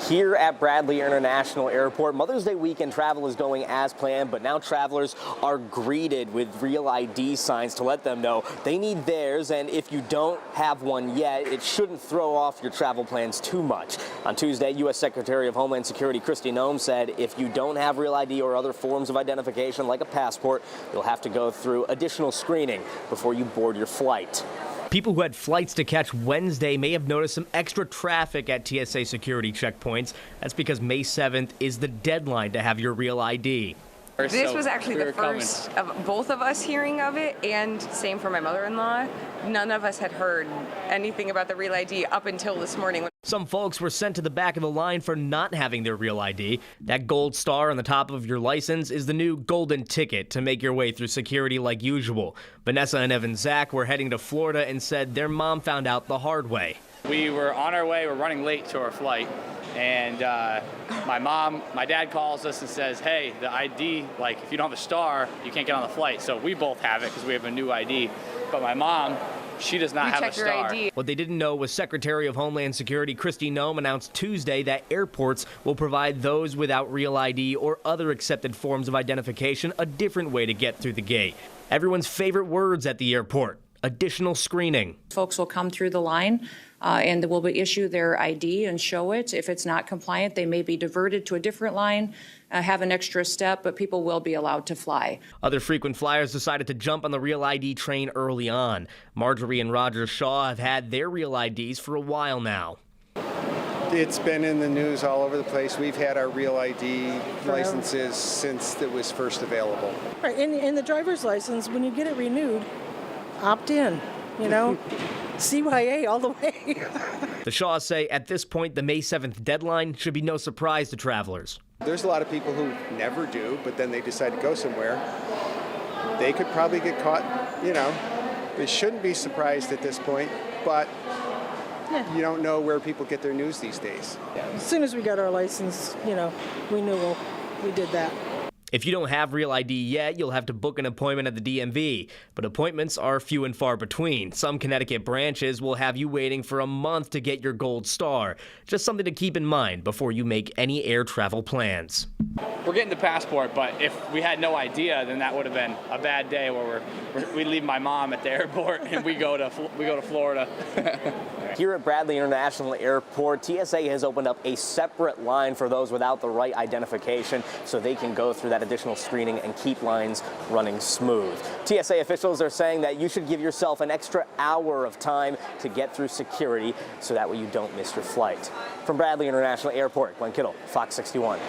Here at Bradley International Airport, Mother's Day weekend travel is going as planned, but now travelers are greeted with real ID signs to let them know they need theirs, and if you don't have one yet, it shouldn't throw off your travel plans too much. On Tuesday, U.S. Secretary of Homeland Security Kristi Noem said if you don't have real ID or other forms of identification like a passport, you'll have to go through additional screening before you board your flight. People who had flights to catch Wednesday may have noticed some extra traffic at TSA security checkpoints. That's because May 7th is the deadline to have your real ID. This was actually the first of both of us hearing of it, and same for my mother-in-law. None of us had heard anything about the real ID up until this morning. Some folks were sent to the back of the line for not having their real ID. That gold star on the top of your license is the new golden ticket to make your way through security like usual. Vanessa and Evan Zach were heading to Florida and said their mom found out the hard way. We were on our way, we're running late to our flight, and my dad calls us and says, hey, the ID, like if you don't have a star, you can't get on the flight. So we both have it because we have a new ID. But my mom, she does not have a star. What they didn't know was Secretary of Homeland Security Kristi Noem announced Tuesday that airports will provide those without real ID or other accepted forms of identification a different way to get through the gate. Everyone's favorite words at the airport: additional screening. Folks will come through the line and will issue their ID and show it. If it's not compliant, they may be diverted to a different line, have an extra step, but people will be allowed to fly. Other frequent flyers decided to jump on the real ID train early on. Marjorie and Roger Shaw have had their real IDs for a while now. It's been in the news all over the place. We've had our real ID licenses since it was first available. Right, and the driver's license, when you get it renewed, opt in, CYA all the way. The Shaws say at this point, the May 7th deadline should be no surprise to travelers. There's a lot of people who never do, but then they decide to go somewhere. They could probably get caught, They shouldn't be surprised at this point, but you don't know where people get their news these days. As soon as we got our license, renewal, we did that. If you don't have real ID yet, you'll have to book an appointment at the DMV. But appointments are few and far between. Some Connecticut branches will have you waiting for a month to get your gold star. Just something to keep in mind before you make any air travel plans. We're getting the passport, but if we had no idea, then that would have been a bad day where we leave my mom at the airport and we go to Florida. Here at Bradley International Airport, TSA has opened up a separate line for those without the right identification so they can go through that additional screening and keep lines running smooth. TSA officials are saying that you should give yourself an extra hour of time to get through security so that way you don't miss your flight. From Bradley International Airport, Glenn Kittle, Fox 61.